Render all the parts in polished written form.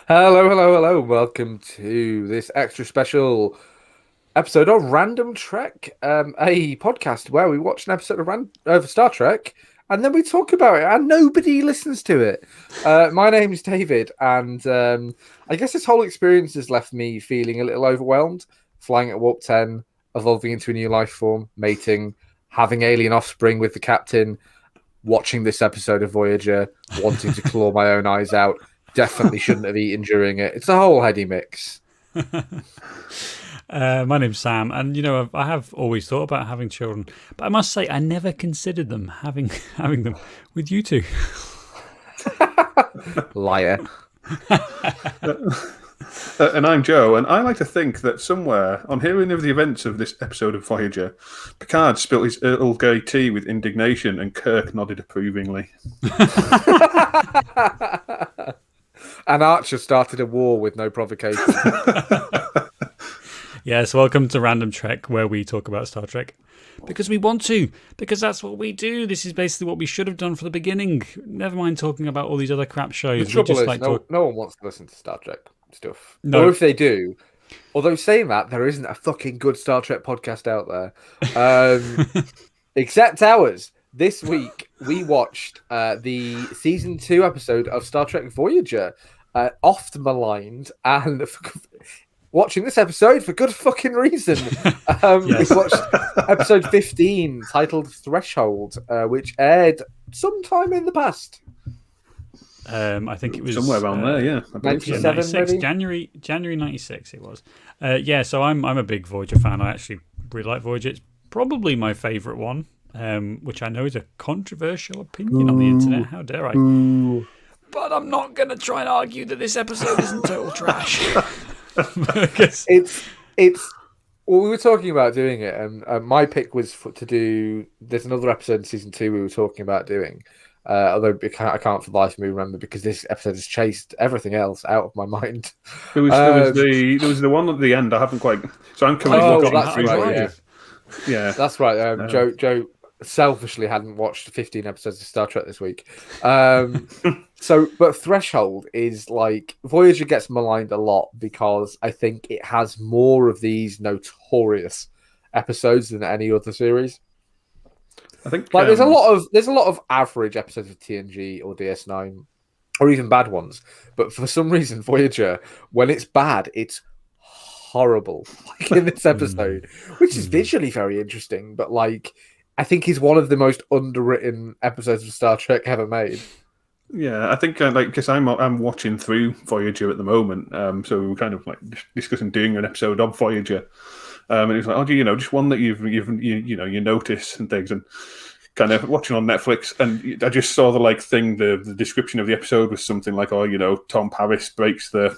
Hello, hello, hello. Welcome to this extra special episode of Random Trek, a podcast where we watch an episode of Star Trek and then we talk about it, and nobody listens to it. My name is David, and I guess this whole experience has left me feeling a little overwhelmed. Flying at Warp 10, evolving into a new life form, mating, having alien offspring with the captain, watching this episode of Voyager, wanting to claw my own eyes out. Definitely shouldn't have eaten during it. It's a whole heady mix. My name's Sam, and I have always thought about having children, but I must say I never considered them having them with you two. Liar. And I'm Joe, and I like to think that somewhere on hearing of the events of this episode of Voyager, Picard spilt his Earl Grey tea with indignation, and Kirk nodded approvingly. And Archer started a war with no provocation. Yes, welcome to Random Trek, where we talk about Star Trek because we want to, because that's what we do. This is basically what we should have done from the beginning. Never mind talking about all these other crap shows. The trouble is, no one wants to listen to Star Trek stuff. No. Or if they do, although saying that, there isn't a fucking good Star Trek podcast out there. Except ours. This week, we watched the season 2 episode of Star Trek Voyager, oft maligned, and watching this episode for good fucking reason. Yes. We watched episode 15, titled Threshold, which aired sometime in the past. I think it was somewhere around there, yeah. 97, maybe? January 96 it was. So I'm a big Voyager fan. I actually really like Voyager. It's probably my favourite one. Which I know is a controversial opinion on the internet. How dare I? But I'm not going to try and argue that this episode isn't total trash. It's well, we were talking about doing it, and my pick was to do. There's another episode in season 2 we were talking about doing. Although I can't for the life of me remember, because this episode has chased everything else out of my mind. There was the one at the end. I haven't quite. So I'm coming. That's right. Yeah, that's right. Joe selfishly hadn't watched 15 episodes of Star Trek this week. But Threshold is like, Voyager gets maligned a lot because I think it has more of these notorious episodes than any other series. I think there's a lot of average episodes of TNG or DS9 or even bad ones, but for some reason Voyager, when it's bad, it's horrible, like in this episode, which is visually very interesting, but like I think is one of the most underwritten episodes of Star Trek ever made. Yeah, I think because I'm watching through Voyager at the moment, so we were kind of like discussing doing an episode of Voyager, and it was like, just one that you notice and things, and kind of watching on Netflix, and I just saw the description of the episode was something like, Tom Paris breaks the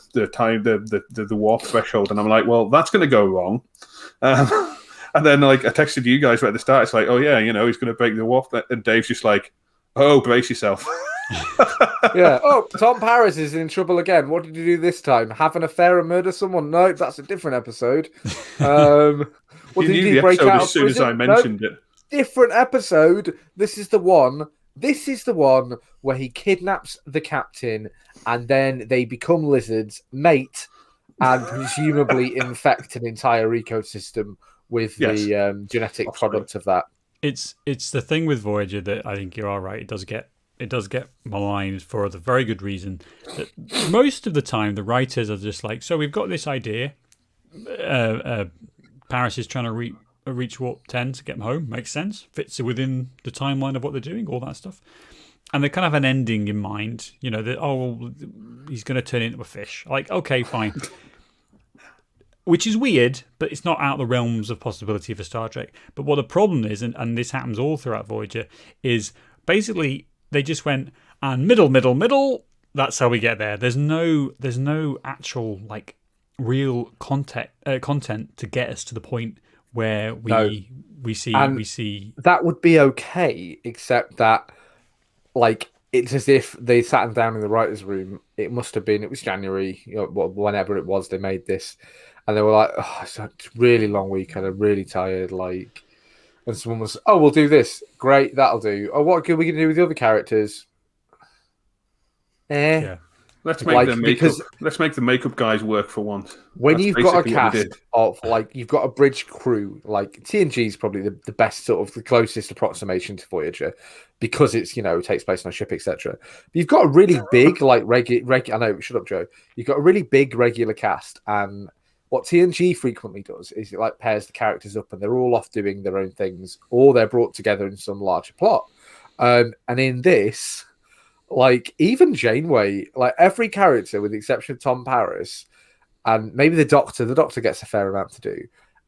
warp threshold, and I'm like, well, that's going to go wrong. And then I texted you guys right at the start. It's like, oh yeah, he's going to break the warp, and Dave's just like, oh, brace yourself. Yeah. Oh, Tom Paris is in trouble again. What did you do this time? Have an affair and murder someone? No, that's a different episode. What did he break out as soon as I mentioned it? Different episode. This is the one. This is the one where he kidnaps the captain, and then they become lizards, mate, and presumably infect an entire ecosystem with the genetic product of that. It's the thing with Voyager that I think you are right. It does get maligned for the very good reason that most of the time the writers are just like, so we've got this idea. Paris is trying to reach Warp 10 to get him home. Makes sense. Fits within the timeline of what they're doing, all that stuff. And they kind of have an ending in mind. That, he's going to turn into a fish. Like, okay, fine. Which is weird, but it's not out of the realms of possibility for Star Trek. But what the problem is, and this happens all throughout Voyager, is basically they just went, and middle, that's how we get there. There's no actual real content to get us to the point where we see that would be okay, except that it's as if they sat them down in the writer's room. It was January, whenever it was they made this. And they were like, oh, it's a really long weekend. I'm really tired. And someone was, oh, we'll do this. Great, that'll do. Oh, what are we going to do with the other characters? Yeah. Let's make like the makeup. because Let's make the makeup guys work for once. when That's you've got a basically what they cast did. of like you've got a bridge crew, like TNG is probably the best sort of the closest approximation to Voyager because it's takes place on a ship, etc. You've got a really big like regular. I know, shut up, Joe. You've got a really big regular cast, and what TNG frequently does is it like pairs the characters up, and they're all off doing their own things, or they're brought together in some larger plot. And in this, like even Janeway, like every character with the exception of Tom Paris and maybe the Doctor gets a fair amount to do.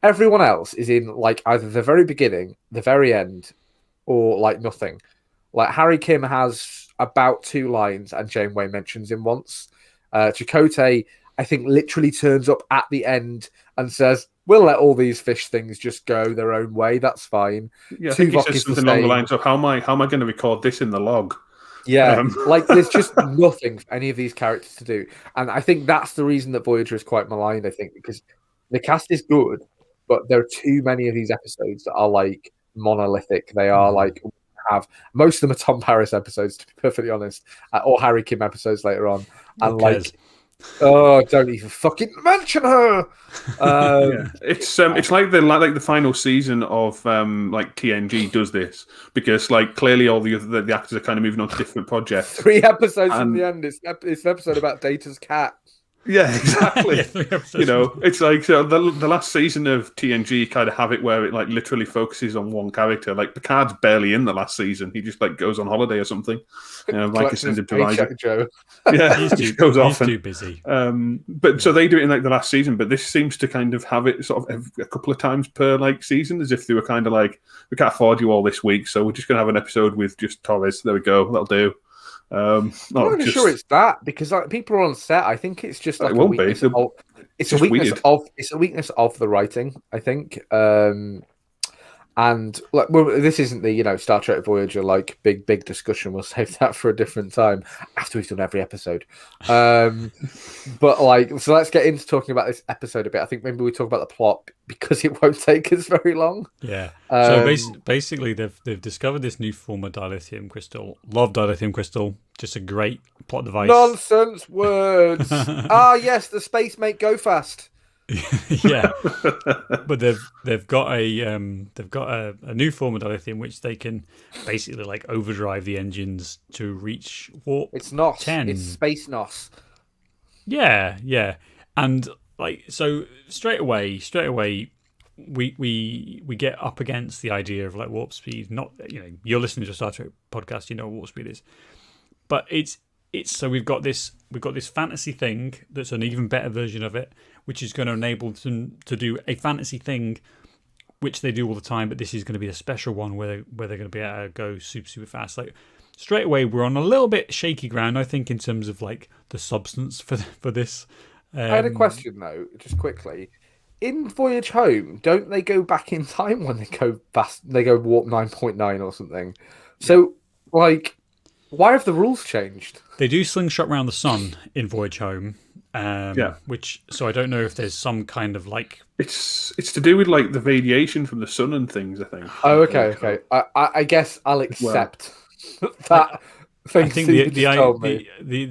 Everyone else is in like either the very beginning, the very end, or like nothing. Like Harry Kim has about 2 lines and Janeway mentions him once. Chakotay, I think, literally turns up at the end and says, "We'll let all these fish things just go their own way. That's fine." Yeah, I think he Tuvok says is the something along the same. lines of, "How am I going to record this in the log?" Yeah, like there's just nothing for any of these characters to do. And I think that's the reason that Voyager is quite maligned, I think, because the cast is good, but there are too many of these episodes that are like monolithic. They are like most of them are Tom Paris episodes, to be perfectly honest, or Harry Kim episodes later on. And like, oh, don't even fucking mention her. Yeah. It's like the final season of like TNG does this because like clearly all the actors are kind of moving on to different projects. 3 episodes from the end. It's an episode about Data's cat. Yeah, exactly. It's like so the last season of TNG kind of have it where it like literally focuses on one character. Like Picard's barely in the last season; he just like goes on holiday or something. Like he's sent him to Voyager. Joe. Yeah, he's too busy. But so they do it in like the last season. But this seems to kind of have it sort of a couple of times per like season, as if they were kind of like, we can't afford you all this week, so we're just gonna have an episode with just Torres. There we go, that'll do. I'm not even sure it's that because like, people are on set. I think it's just like it won't be. It's a weakness of the writing. I think, and like this isn't the Star Trek Voyager like big discussion. We'll save that for a different time after we've done every episode. But like, so let's get into talking about this episode a bit. I think maybe we talk about the plot because it won't take us very long. Yeah. So basically, they've discovered this new form of dilithium crystal. Love dilithium crystal. Just a great plot device. Nonsense words. Yes, the space mate go fast. Yeah, but they've got a new form of dilithium which they can basically like overdrive the engines to reach warp. It's NOS. 10. It's space NOS. Yeah, and like so straight away we get up against the idea of like warp speed. Not you're listening to a Star Trek podcast, you know what warp speed is, but it's so we've got this fantasy thing that's an even better version of it, which is going to enable them to do a fantasy thing, which they do all the time. But this is going to be a special one where they're going to be able to go super fast. Like straight away, we're on a little bit shaky ground, I think, in terms of like the substance for this. I had a question though, just quickly. In Voyage Home, don't they go back in time when they go fast? They go warp 9.9 or something. So, like, why have the rules changed? They do slingshot around the sun in Voyage Home. Which so I don't know if there's some kind of like it's to do with like the radiation from the sun and things. I think. Oh, okay. I guess I'll accept that. I think the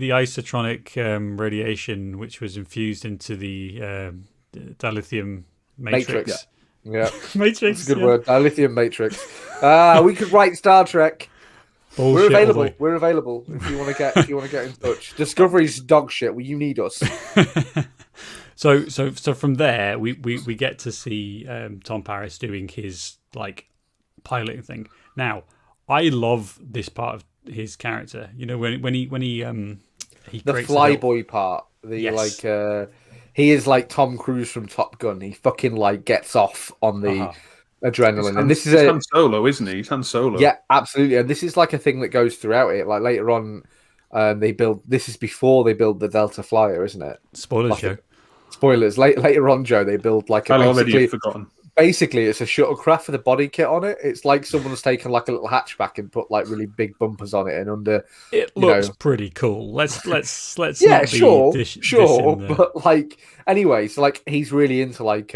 isotronic radiation, which was infused into the dilithium matrix. Yeah, matrix. That's a good word. Dilithium matrix. We could write Star Trek. Bullshit, We're available if you want to get in touch. Discovery's dog shit. Well, you need us. So from there we get to see Tom Paris doing his like piloting thing. Now I love this part of his character. When he the flyboy part. He is like Tom Cruise from Top Gun. He fucking like gets off on the adrenaline, and this is Han Solo, isn't he? He's Han Solo. Yeah, absolutely. And this is like a thing that goes throughout it. Like later on, they build. This is before they build the Delta Flyer, isn't it? Spoilers, like Joe. Spoilers. Later on, Joe, they build like I've already forgotten. Basically, it's a shuttlecraft with a body kit on it. It's like someone's taken like a little hatchback and put like really big bumpers on it, and under it looks pretty cool. Let's yeah, not sure, be sure. But like anyway, so like he's really into like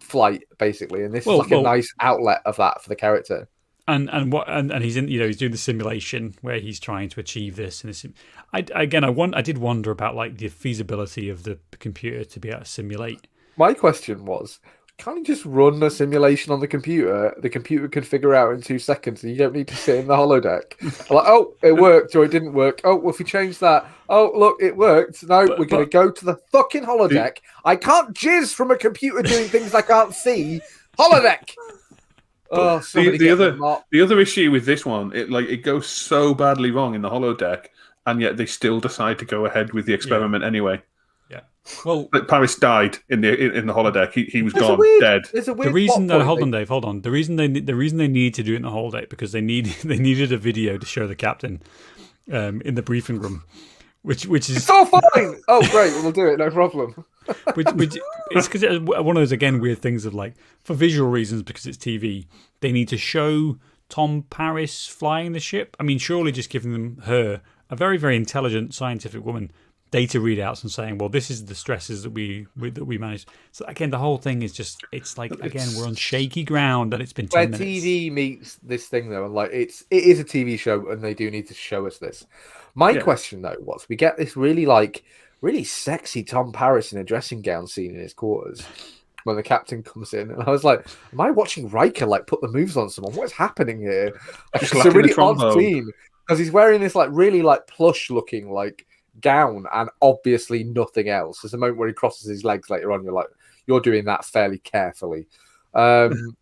flight basically, and this is like a nice outlet of that for the character. and he's in, he's doing the simulation where he's trying to achieve this. And I did wonder about like the feasibility of the computer to be able to simulate. My question was, can't you just run a simulation on the computer? The computer can figure out in 2 seconds, and you don't need to sit in the holodeck. Like, oh, it worked, or it didn't work. Oh, well, if you change that, oh, look, it worked. No, we're going to go to the fucking holodeck. I can't jizz from a computer doing things I can't see. Holodeck. Oh, the other issue with this one, it goes so badly wrong in the holodeck, and yet they still decide to go ahead with the experiment anyway. Yeah. Well, but Paris died in the holodeck. He was gone, dead. The reason that hold on, Dave, hold on. The reason they need to do it in the holodeck because they needed a video to show the captain in the briefing room, which is it's all fine. Oh, great, we'll do it, no problem. which it's because it's one of those again weird things of like for visual reasons because it's TV they need to show Tom Paris flying the ship. I mean, surely just giving her a very very intelligent scientific woman data readouts and saying, well, this is the stresses that we managed. So again, the whole thing is just it's like again we're on shaky ground and it's been 10 minutes. TV meets this thing though, and like it is a TV show and they do need to show us this. My question though was we get this really sexy Tom Paris in a dressing gown scene in his quarters when the captain comes in, and I was like, "Am I watching Riker like put the moves on someone? What is happening here?" Like, it's a really odd scene because he's wearing this like really like plush looking like gown and obviously nothing else. There's a moment where he crosses his legs later on. You're like, you're doing that fairly carefully. And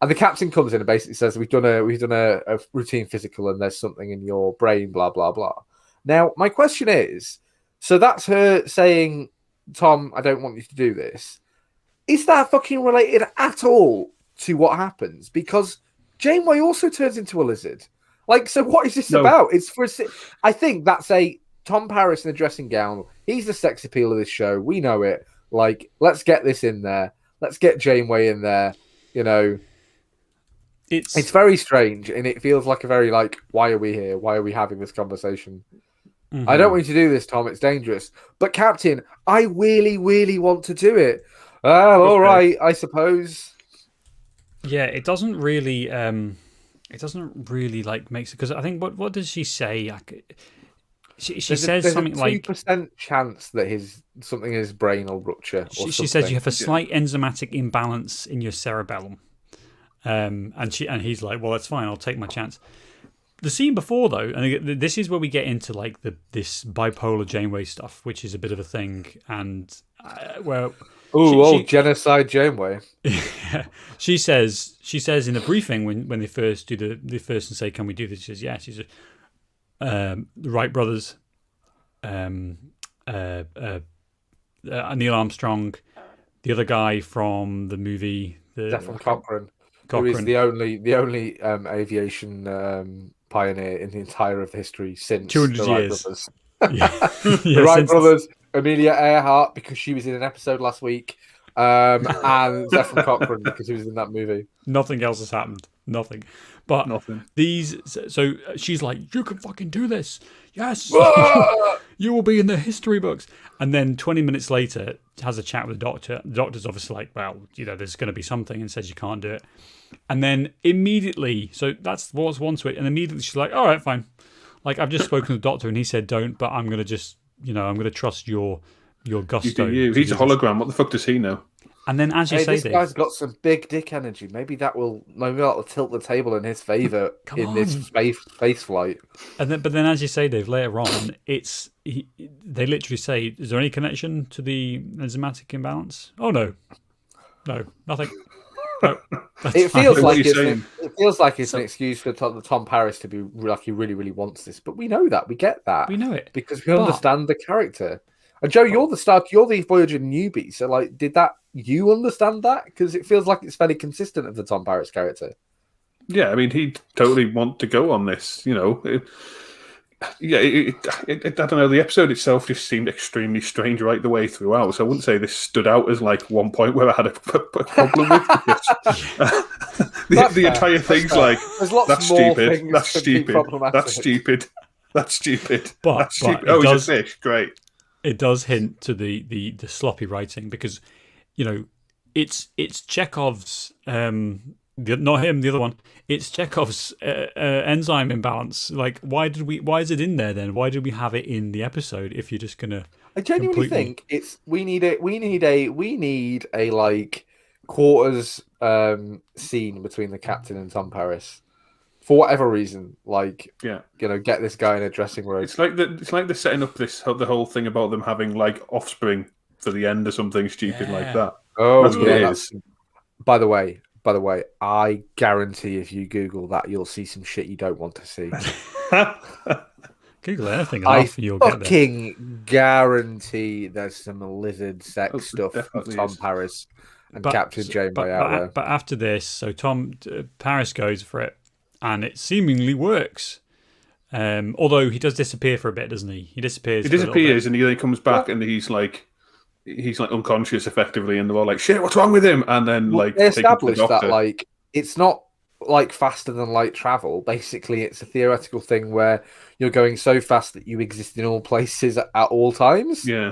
the captain comes in and basically says, "We've done a routine physical, and there's something in your brain." Blah blah blah. Now, my question is. So that's her saying, Tom, I don't want you to do this. Is that fucking related at all to what happens? Because Janeway also turns into a lizard. Like, so what is this about? It's for. I think that's a Tom Paris in a dressing gown. He's the sex appeal of this show. We know it. Like, let's get this in there. Let's get Janeway in there. You know, it's very strange, and it feels like a very like, why are we here? Why are we having this conversation? Mm-hmm. I don't want you to do this, Tom. It's dangerous. But Captain, I really, really want to do it. All right, I suppose. Yeah, it doesn't really like makes it because I think what does she say? She says something like 2% chance that something in his brain will rupture. She says you have a slight enzymatic imbalance in your cerebellum, and he's like, well, that's fine. I'll take my chance. The scene before, though, and this is where we get into like this bipolar Janeway stuff, which is a bit of a thing, and where genocide Janeway. Yeah, she says in the briefing when they first do the first and say, "Can we do this?" She says, "Yeah." She says, "The Wright brothers, Neil Armstrong, the other guy from the movie, Stephen Cochrane, who is the only aviation." Pioneer in the entire of history since 200 the Wright years. Brothers. The Wright brothers, Amelia Earhart because she was in an episode last week, and Stephen Cochrane because he was in that movie. Nothing else has happened. Nothing. But nothing. So she's like, you can fucking do this. Yes. You will be in the history books. And then 20 minutes later, has a chat with the doctor. The doctor's obviously like, well, there's going to be something, and says you can't do it. And then immediately, so that's what's one to it. And immediately she's like, all right, fine. Like, I've just spoken to the doctor and he said don't, but I'm going to just, I'm going to trust your gusto. He's a hologram. What the fuck does he know? And then as you say, this guy's got some big dick energy. Maybe that will tilt the table in his favour this space flight. But then as you say, Dave, later on, they literally say, is there any connection to the enzymatic imbalance? Oh, no, nothing. No, it feels like it's an excuse for Tom Paris to be like he really, really wants this. But we know that. We get that. We know it. Because we understand the character. And Joe, you're the Voyager newbie. So like, did you understand that? Because it feels like it's fairly consistent of the Tom Paris character. Yeah, I mean, he totally want to go on this, I don't know. The episode itself just seemed extremely strange right the way throughout. So I wouldn't say this stood out as like one point where I had a problem with. The entire thing's like that's stupid. That's stupid. That's stupid. That's stupid. But stupid. Oh, it's a fish. Great. It does hint to the sloppy writing because, it's Chekhov's Not him, the other one. It's Chekhov's enzyme imbalance. Like, why is it in there then? Why did we have it in the episode if you're just gonna I genuinely completely? think we need a like quarters scene between the captain and Tom Paris for whatever reason. Like, Yeah. get this guy in a dressing room. It's like they're setting up the whole thing about them having like offspring for the end or something stupid like Yeah. that. Oh That's what yeah, it that's. By the way, I guarantee if you Google that, you'll see some shit you don't want to see. Google anything I enough, you'll get there. fucking guarantee there's some lizard sex Oh, stuff with definitely Tom is. Paris and Captain Janeway out there. But after this, so Paris goes for it, and it seemingly works. Although he does disappear for a bit, doesn't he? He disappears. He for a little disappears bit. and then he comes back and he's like unconscious effectively, and they're all like, "Shit, what's wrong with him?" And then like They take him to the established that doctor. like it's not like faster than light travel. Basically, it's a theoretical thing where you're going so fast that you exist in all places at all times, Yeah,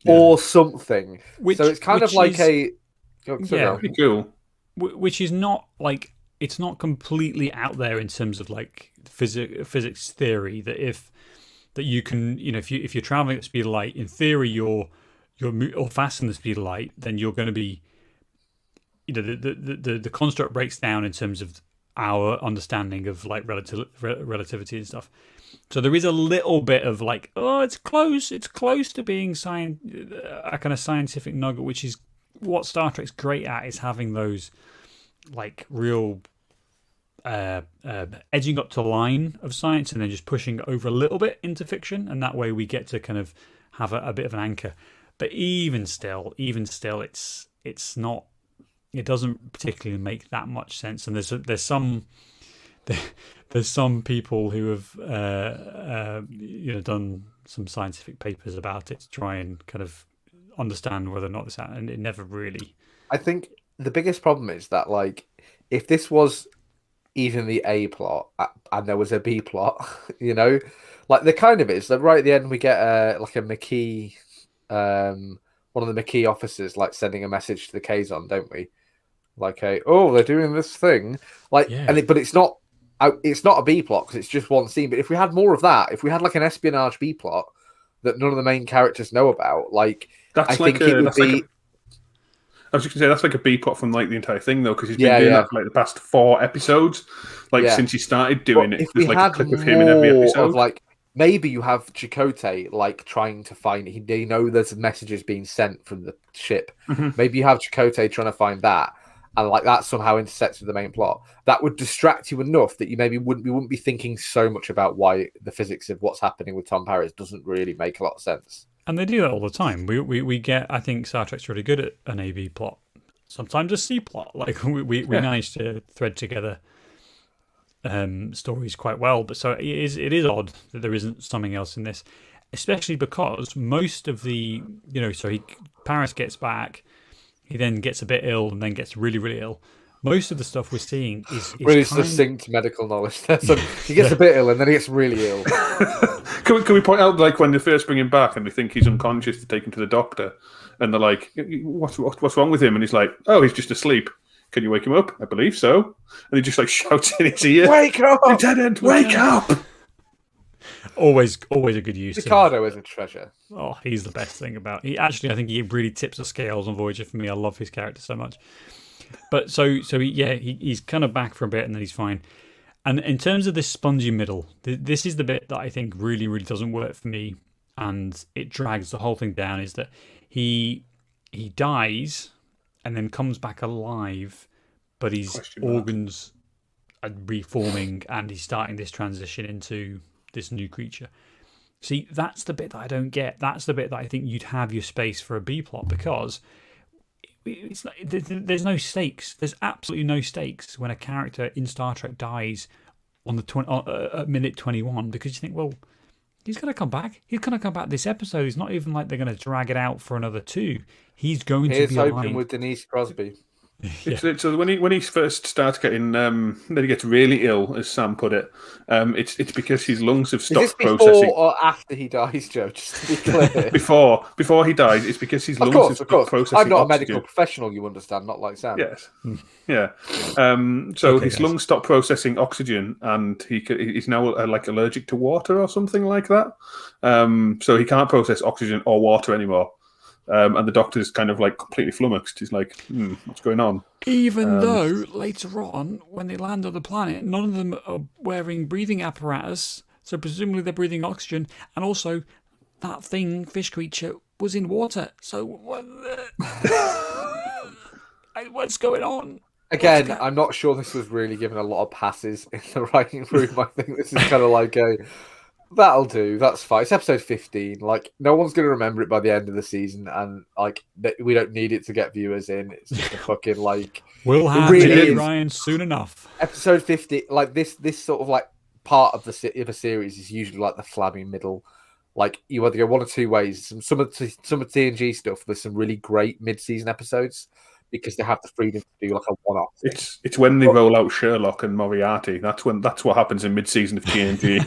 or something. Which- So it's kind of which like is- a Yeah. pretty cool. Which is not like it's not completely out there in terms of like physics theory that you can if you're traveling at the speed of light, in theory you're or faster than the speed of light, then you're going to be the construct breaks down in terms of our understanding of like relativity and stuff. So there is a little bit of like, oh, it's close to being a kind of scientific nugget, which is what Star Trek's great at, is having those like real edging up to the line of science and then just pushing over a little bit into fiction, and that way we get to kind of have a bit of an anchor. But even still, it's not. It doesn't particularly make that much sense, and there's some people who have done some scientific papers about it to try and kind of understand whether or not this happened, and it never really. I think the biggest problem is that like if this was even the A plot and there was a B plot, like there kind of is. Like right at the end we get like a McKee, one of the McKee officers like sending a message to the Kazon, don't we? Like they're doing this thing, like, Yeah. but it's not a B plot because it's just one scene. But if we had more of that, if we had like an espionage B plot that none of the main characters know about, like That's I like think it would be. I was just gonna say that's like a B plot from like the entire thing though, because he's been Yeah, doing yeah. that for like the past 4 episodes, like Yeah. since he started doing But it. if we There's like a had clip of him in every more episode. of like maybe you have Chakotay like trying to find they know there's messages being sent from the ship. Mhm. Maybe you have Chakotay trying to find that, and like that somehow intersects with the main plot. That would distract you enough that you maybe wouldn't be thinking so much about why the physics of what's happening with Tom Paris doesn't really make a lot of sense. And they do that all the time. We get, I think Star Trek's really good at an A-B plot. Sometimes a C plot. Like we managed to thread together stories quite well. But so it is odd that there isn't something else in this, especially because most of the Paris gets back, he then gets a bit ill and then gets really, really ill. Most of the stuff we're seeing is Really kind- succinct medical knowledge. So he gets a bit ill and then he gets really ill. Can we point out like when they first bring him back and they think he's unconscious to take him to the doctor, and they're like, "What's wrong with him?" And he's like, "Oh, he's just asleep. Can you wake him up?" "I believe so." And he just like shouts in his ear, Wake up! "Lieutenant, wake up!" always a good use. Ricardo is a treasure. Oh, he's the best thing about. I think he really tips the scales on Voyager for me. I love his character so much. But he's kind of back for a bit and then he's fine. And in terms of this spongy middle, this is the bit that I think really, really doesn't work for me, and it drags the whole thing down. Is that he dies and then comes back alive, but his Question mark. organs are reforming and he's starting this transition into this new creature. See, that's the bit that I don't get. That's the bit that I think you'd have your space for a B plot, because it's like, there's no stakes. There's absolutely no stakes when a character in Star Trek dies on the at minute 21, because you think, well, he's going to come back. He's going to come back this episode. It's not even like they're going to drag it out for another 2. He's going Here's to be hoping alive. with Denise Crosby. Yeah. So when he first starts getting then he gets really ill, as Sam put it. It's because his lungs have Is this stopped before processing. or after he dies, Joe? Just to be clear. Before he dies, it's because his Of lungs have course, of stopped course. I'm processing not a oxygen. medical professional, you understand, not like Sam. Yes. Yeah. So Okay, his guys. lungs stop processing oxygen, and he's now like allergic to water or something like that. So he can't process oxygen or water anymore. And the doctor's kind of like completely flummoxed. He's like, what's going on? Even though later on, when they land on the planet, none of them are wearing breathing apparatus, so presumably they're breathing oxygen, and also that thing, fish creature, was in water. So what's going on? Again, I'm not sure this was really given a lot of passes in the writing room. I think this is kind of like that'll do, that's fine. It's episode 15. Like, no one's going to remember it by the end of the season, and like, we don't need it to get viewers in. It's just a fucking like. We'll have really Jay is. Ryan soon enough. Episode 50, like this sort of like part of the series is usually like the flabby middle. Like, you either go one or two ways. Some of TNG stuff, there's some really great mid-season episodes because they have the freedom to do like a one-off. It's when they roll out Sherlock and Moriarty. That's what happens in mid-season of TNG.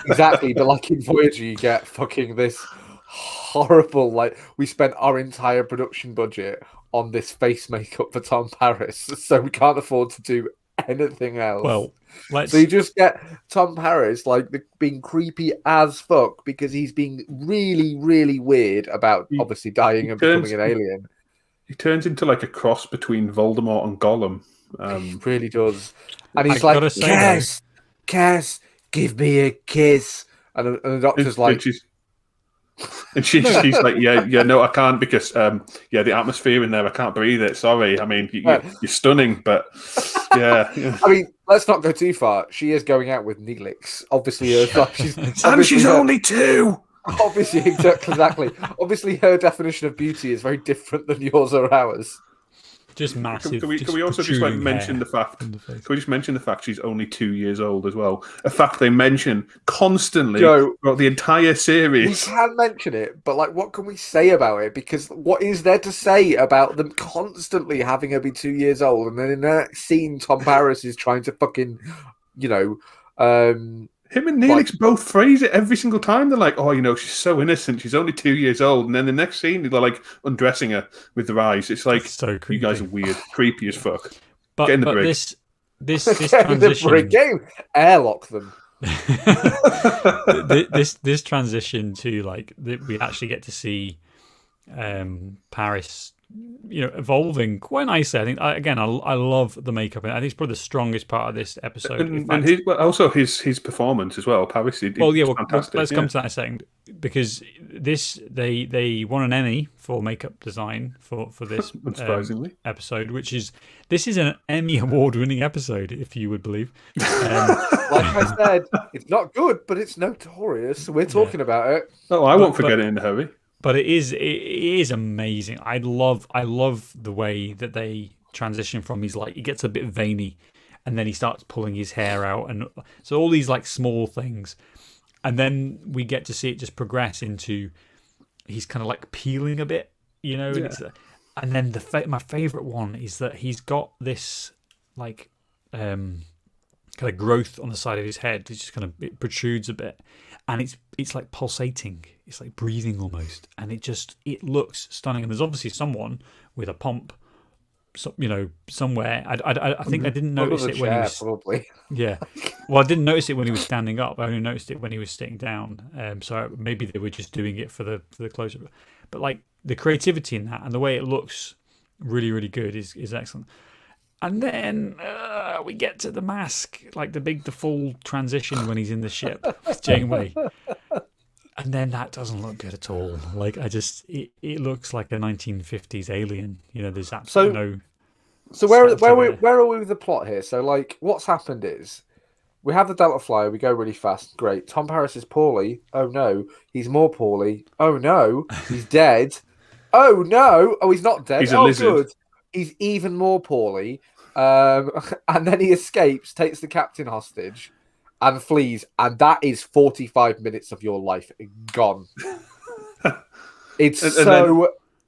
Exactly, but like in Voyager, you get fucking this horrible. Like, we spent our entire production budget on this face makeup for Tom Paris, so we can't afford to do anything else. Well, so you just get Tom Paris like being creepy as fuck because he's being really, really weird about obviously dying and becoming an alien. He turns into like a cross between Voldemort and Gollum. He really does. And he's like, Cass, give me a kiss. And the doctor's like... And she's like, yeah, no, I can't because, the atmosphere in there, I can't breathe it. Sorry. I mean, you're stunning, but yeah. I mean, let's not go too far. She is going out with Neelix. Obviously, she's only 2. Obviously, exactly. Obviously, her definition of beauty is very different than yours or ours. Just massive. Can we also just like mention the fact? Can we just mention the fact she's only 2 years old as well? A fact they mention constantly throughout the entire series. We can mention it, but like, what can we say about it? Because what is there to say about them constantly having her be 2 years old, and then in that scene, Tom Paris is trying to fucking, him and Neelix both phrase it every single time. They're like, oh, she's so innocent. She's only 2 years old. And then the next scene, they're like undressing her with their eyes. It's like, so creepy. You guys are weird. Creepy as fuck. But, Get in the brig. This transition... the game. Airlock them. this transition to, like, we actually get to see Paris... evolving quite nicely. I think I love the makeup, and I think it's probably the strongest part of this episode. And also his performance as well. Paris, fantastic. Let's come to that in a second, because they won an Emmy for makeup design for this unsurprisingly episode, this is an Emmy award-winning episode, if you would believe. Like I said, it's not good, but it's notorious. So we're talking about it. Oh, I won't forget it in a hurry. But it is amazing. I love the way that they transition from he gets a bit veiny, and then he starts pulling his hair out, and so all these like small things, and then we get to see it just progress into he's kind of like peeling a bit, and then my favorite one is that he's got this like kind of growth on the side of his head. It just kind of it protrudes a bit, and it's like pulsating. It's like breathing almost, and it looks stunning. And there's obviously someone with a pump, somewhere. I think I didn't notice it when he was probably. Yeah, well, I didn't notice it when he was standing up. I only noticed it when he was sitting down. So maybe they were just doing it for the close-up. But like the creativity in that and the way it looks, really, really good is excellent. And then we get to the mask, like the full transition when he's in the ship with Janeway. And then that doesn't look good at all. Like, it looks like a 1950s alien. There's absolutely no... So where are we with the plot here? So, like, what's happened is we have the Delta Flyer. We go really fast. Great. Tom Paris is poorly. Oh, no. He's more poorly. Oh, no. He's dead. Oh, no. Oh, he's not dead. He's a lizard. Good. He's even more poorly. And then he escapes, takes the captain hostage, and flees, and that is 45 minutes of your life gone. It's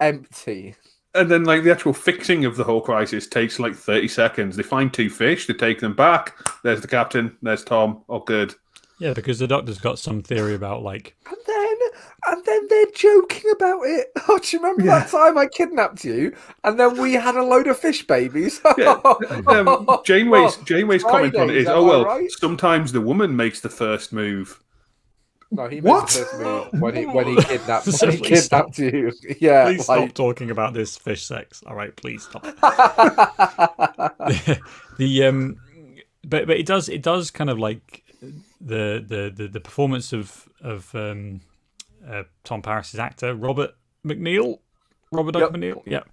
empty. And then, like, the actual fixing of the whole crisis takes like 30 seconds. They find 2 fish, they take them back. There's the captain, there's Tom. Oh, good. Yeah, because the Doctor's got some theory about like. And then they're joking about it. Oh, do you remember that time I kidnapped you? And then we had a load of fish babies. Yeah. Janeway's comment on it is, Fridays, oh, well, right? sometimes the woman makes the first move. No, he made What? the first move when he kidnapped So when he please stop. kidnapped you. Yeah, Please stop talking about this fish sex. All right, please stop. But it does kind of like the performance of Tom Paris's actor Robert McNeil. Yeah.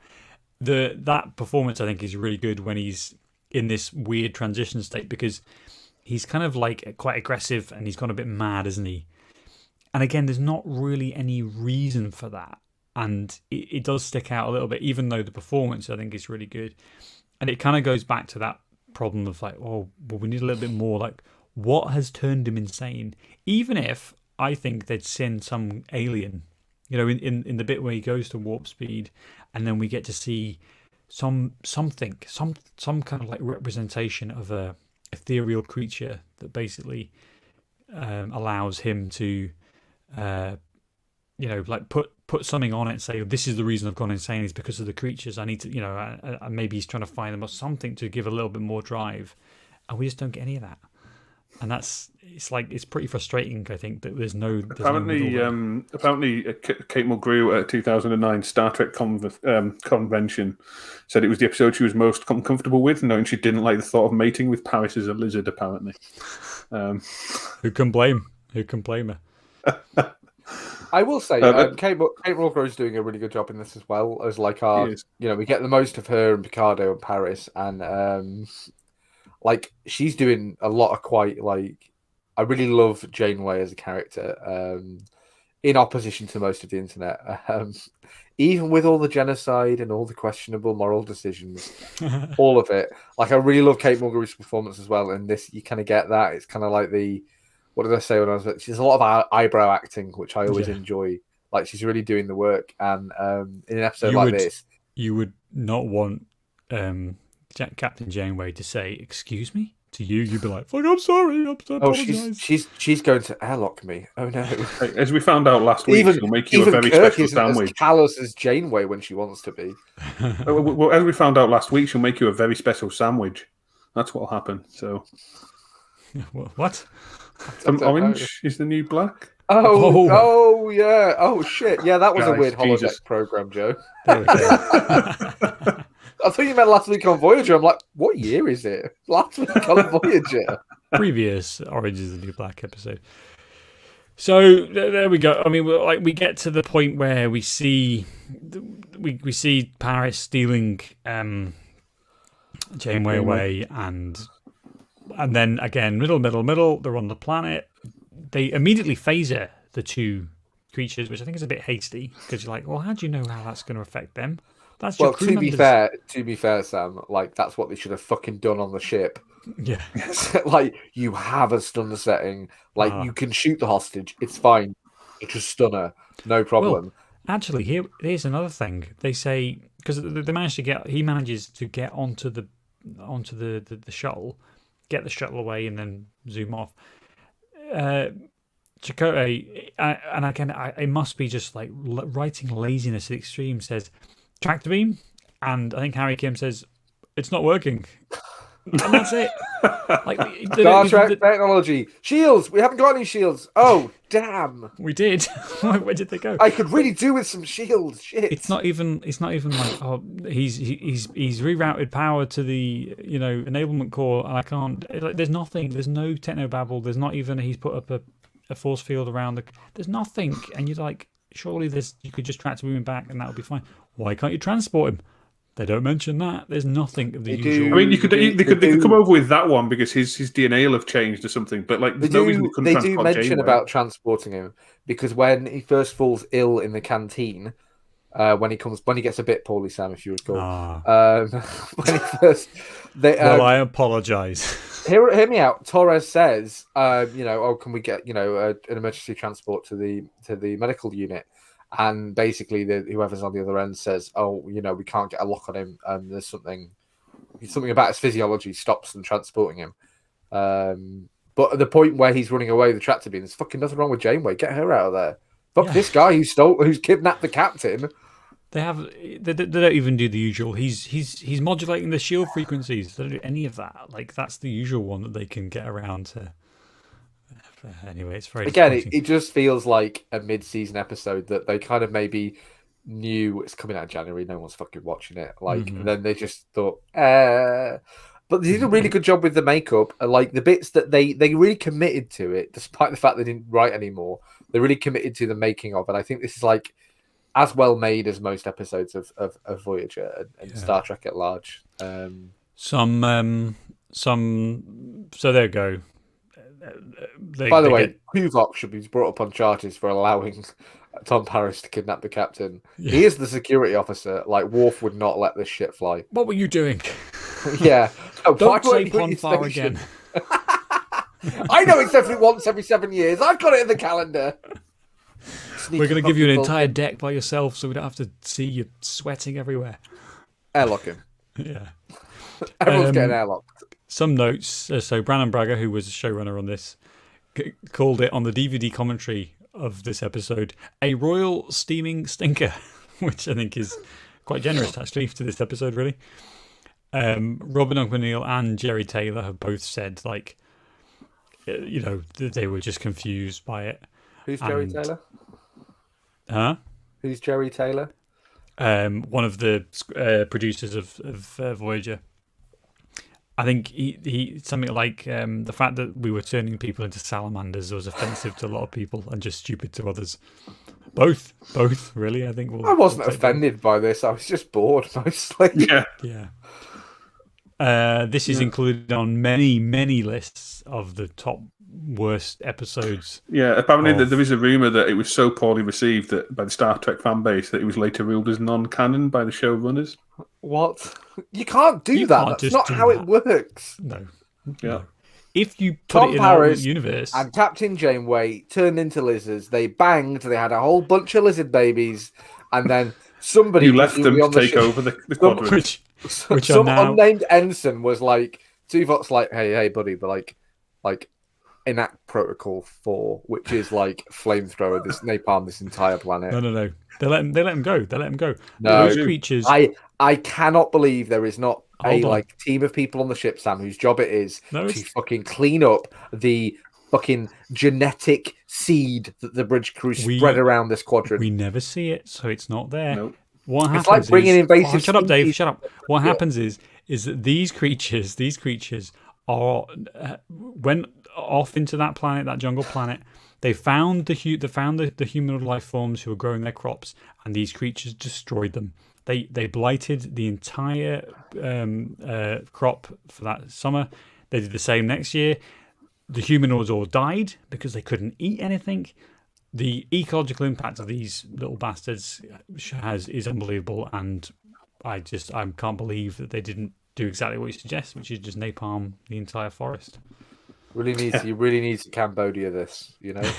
That performance I think is really good when he's in this weird transition state, because he's kind of like quite aggressive and he's gone a bit mad, isn't he? And again, there's not really any reason for that. And it does stick out a little bit, even though the performance, I think, is really good. And it kind of goes back to that problem of like, oh, well, we need a little bit more. Like, what has turned him insane? Even if I think they'd send some alien, you know, in the bit where he goes to warp speed, and then we get to see some kind of like representation of a ethereal creature that basically allows him to like put something on it and say, this is the reason I've gone insane, is because of the creatures. I need to, maybe he's trying to find them or something to give a little bit more drive, and we just don't get any of that. And it's pretty frustrating. I think that there's no. Apparently, Kate Mulgrew at a 2009 Star Trek convention said it was the episode she was most comfortable with, knowing she didn't like the thought of mating with Paris as a lizard. Apparently, who can blame her? I will say, Kate Mulgrew is doing a really good job in this as well as like we get the most of her and Picardo and Paris, and like she's doing a lot of quite like, I really love Janeway as a character, in opposition to most of the internet, even with all the genocide and all the questionable moral decisions, all of it. Like I really love Kate Mulgrew's performance as well. And this, you kind of get that. It's kind of like what did I say when I was? She's a lot of eyebrow acting, which I always enjoy. Like she's really doing the work. And in an episode this, you would not want Captain Janeway to say "excuse me" to you. You'd be like, "Fuck, I'm sorry. I'm sorry." Oh, she's going to airlock me. Oh no! As we found out last week, she'll make you a very Kirk special sandwich. As callous as Janeway when she wants to be. Well, as we found out last week, she'll make you a very special sandwich. That's what'll happen. So, what? Orange is the new black. Oh yeah. Oh shit. Yeah, that was a weird holodeck program, Joe. There we go. I thought you meant last week on Voyager. I'm like, what year is it? Last week on Voyager. Previous Orange is the New Black episode. So there we go. I mean, we get to the point where we see Paris stealing Janeway away, and then again, middle. They're on the planet. They immediately phaser the two creatures, which I think is a bit hasty, because you're like, well, how do you know how that's going to affect them? That's well, to be fair, Sam, like that's what they should have fucking done on the ship. Yeah, like you have a stun setting, like you can shoot the hostage. It's fine. You just stun her, no problem. Well, actually, here's another thing. They say, because he manages to get onto the shuttle, get the shuttle away, and then zoom off. Chakotay, and again, it must be just like writing laziness to the extreme, says tractor beam, and I think Harry Kim says it's not working, and that's it. Like Star Trek technology shields. We haven't got any shields. Oh damn, we did. Where did they go? I could really do with some shields. Shit. It's not even like he's rerouted power to the enablement core, and I can't. There's nothing. There's no technobabble. There's not even he's put up a force field around there's nothing, and you're like, surely you could just tractor beam him back and that would be fine. Why can't you transport him? They don't mention that. There's nothing of the usual. I mean, they could come over with that one because his DNA will have changed or something. But like, there's no reason they do mention about transporting him, because when he first falls ill in the canteen, when he gets a bit poorly, Sam, if you recall, when he first, I apologise. Hear me out. Torres says, can we get an emergency transport to the medical unit? and basically whoever's on the other end says, "Oh, you know, we can't get a lock on him, and there's something about his physiology stops them transporting him." But at the point where he's running away with the tractor beam, there's fucking nothing wrong with Janeway. Get her out of there. Fuck this guy who's kidnapped the captain. They don't even do the usual. He's modulating the shield frequencies. They don't do any of that. Like, that's the usual one that they can get around to. Anyway, it's very again. It just feels like a mid-season episode that they kind of maybe knew it's coming out in January. No one's fucking watching it. Like, and then they just thought, But they did a really good job with the makeup. Like the bits that they really committed to it, despite the fact they didn't write anymore. They really committed to the making of it. I think this is like as well made as most episodes of Voyager and Star Trek at large. So there you go. By the way, Tuvok should be brought up on charges for allowing Tom Paris to kidnap the captain. Yeah. He is the security officer. Like, Worf would not let this shit fly. What were you doing? Yeah. Don't say Ponfar again. I know it's definitely once every 7 years. I've got it in the calendar. We're going to give you an entire deck by yourself so we don't have to see you sweating everywhere. Airlock him. Yeah. Everyone's getting airlocked. Some notes. So Brandon Braga, who was a showrunner on this, called it on the DVD commentary of this episode a royal steaming stinker, which I think is quite generous actually to this episode, really. Robin O'Neill and Jerry Taylor have both said, like, you know, they were just confused by it. Who's Jerry Taylor? Huh? Who's Jerry Taylor? One of the producers of Voyager. I think he something like the fact that we were turning people into salamanders was offensive to a lot of people and just stupid to others. Both, really. I think I wasn't offended by this. I was just bored mostly. Yeah. This is included on many lists of the top worst episodes. Yeah, apparently there is a rumor that it was so poorly received that by the Star Trek fan base that it was later ruled as non-canon by the showrunners. What? You can't do that. That's not how it works. No. Yeah. No. If you put Tom it in Paris our universe and Captain Janeway turned into lizards, they banged. They had a whole bunch of lizard babies, and then somebody you left them to take over the quadrant. Which some are now... unnamed ensign was like, Tuvok's like, hey, buddy, but like enact Protocol 4, which is like flamethrower, this napalm, this entire planet. No. They let him go. No, those creatures. I cannot believe there is not like team of people on the ship, Sam, whose job it is to fucking clean up the fucking genetic seed that the bridge crew spread around this quadrant. We never see it, so it's not there. Nope. What happens? It's like bringing invasive. Shut up, Dave. Shut up. What happens is that these creatures are went off into that planet, that jungle planet. They found the humanoid life forms who were growing their crops, and these creatures destroyed them. They blighted the entire crop for that summer. They did the same next year. The humanoids all died because they couldn't eat anything. The ecological impact of these little bastards is unbelievable, and I can't believe that they didn't do exactly what you suggest, which is just napalm the entire forest. You really need to Cambodia this, you know?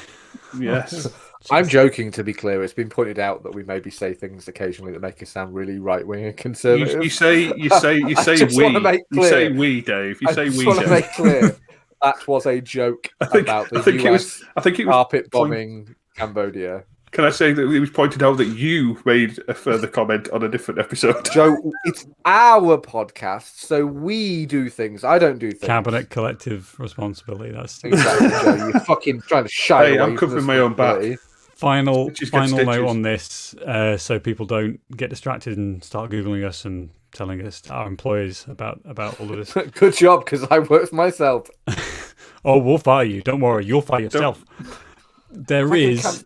Yes. I'm joking, to be clear. It's been pointed out that we maybe say things occasionally that make us sound really right-wing and conservative. You say we. You say we, Dave. You say we, Dave. I just want to make clear that was a joke about the US carpet bombing Cambodia. Can I say that it was pointed out that you made a further comment on a different episode? Joe, it's our podcast, so we do things. I don't do things. Cabinet collective responsibility. That's exactly, Joe. You're fucking trying to shy away. I'm covering my own back. Final note on this, so people don't get distracted and start Googling us and telling us, our employers, about all of this. Good job, because I work for myself. Oh, we'll fire you. Don't worry. You'll fire yourself. There is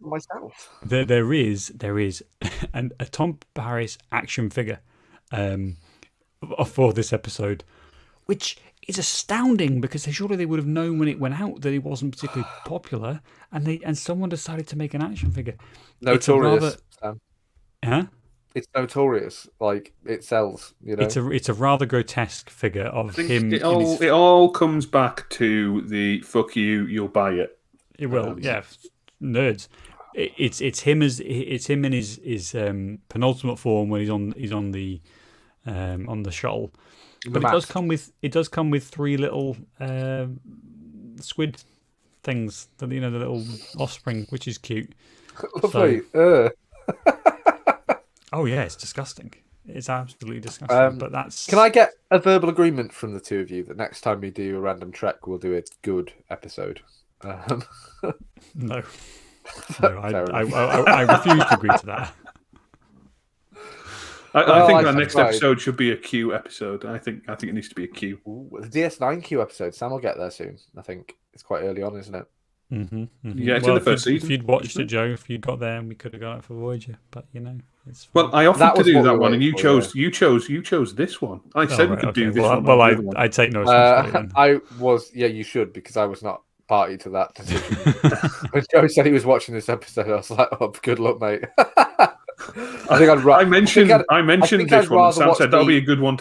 a Tom Paris action figure for this episode, which is astounding because surely they would have known when it went out that it wasn't particularly popular, and someone decided to make an action figure. Notorious. It's It's notorious. Like, it sells. You know, it's a rather grotesque figure of him. It all comes back to the "fuck you, you'll buy it." It will, yeah. Nerds. it's him in his penultimate form when he's on the shuttle. But it does come with three little squid things, the little offspring, which is cute. Lovely. Oh yeah, it's disgusting. It's absolutely disgusting. But that's. Can I get a verbal agreement from the two of you that next time we do a random trek, we'll do a good episode? No, I refuse to agree to that. I think our next episode should be a Q episode. I think it needs to be a Q. Ooh, the DS9 Q episode. Sam will get there soon. I think it's quite early on, isn't it? Mm-hmm. Yeah, it's in the first season. If you'd watched it, Joe, if you'd got there, we could have got it for Voyager. But it's fine. Well, I offered to do that one, and you chose this one. I said we could do this one. Well, I take no responsibility. Then. I was, you should, because I was not party to that decision. When Joe said he was watching this episode, I was like, "Oh, good luck, mate." I mentioned this one. Sam said that'll be a good one.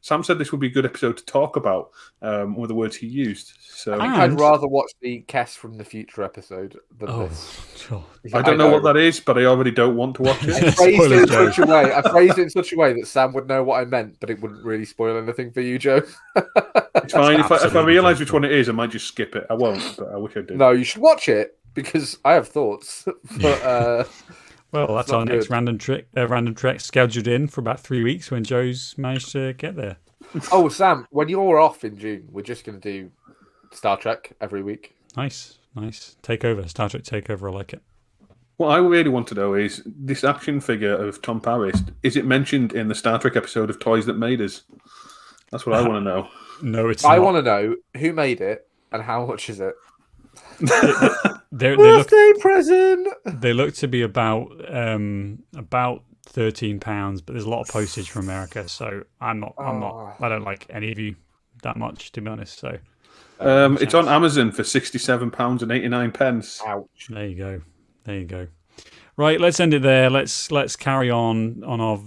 Sam said this would be a good episode to talk about with the words he used. So I think I'd rather watch the Kess from the Future episode than this. Sure. I don't know what that is, but I already don't want to watch it. I phrased it in such a way that Sam would know what I meant, but it wouldn't really spoil anything for you, Joe. It's fine. If I realise which one it is, I might just skip it. I won't, but I wish I did. No, you should watch it because I have thoughts. But well, that's our next random trek scheduled in for about 3 weeks when Joe's managed to get there. Oh, Sam, when you're off in June, we're just going to do Star Trek every week. Nice. Takeover, Star Trek Takeover. I like it. What I really want to know is this action figure of Tom Paris. Is it mentioned in the Star Trek episode of Toys That Made Us? That's what I want to know. No, it's. I want to know who made it and how much is it. Birthday present. They look to be about £13, but there's a lot of postage from America, so I don't like any of you that much, to be honest. So it's on Amazon for £67.89. Ouch. There you go. Right, let's end it there. Let's carry on our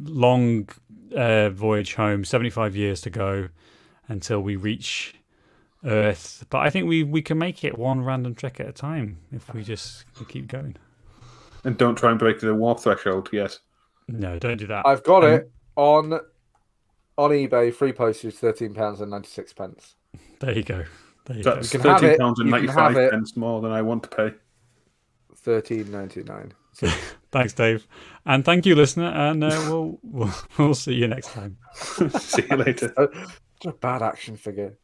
long voyage home. 75 years to go until we reach Earth, but I think we can make it one random trek at a time if we keep going. And don't try and break the warp threshold. Yes. No, don't do that. I've got it on eBay. Free postage, £13.96. There you go. That's £13.95 more than I want to pay. $13.99. Thanks, Dave, and thank you, listener. And we'll see you next time. See you later. It's a bad action figure.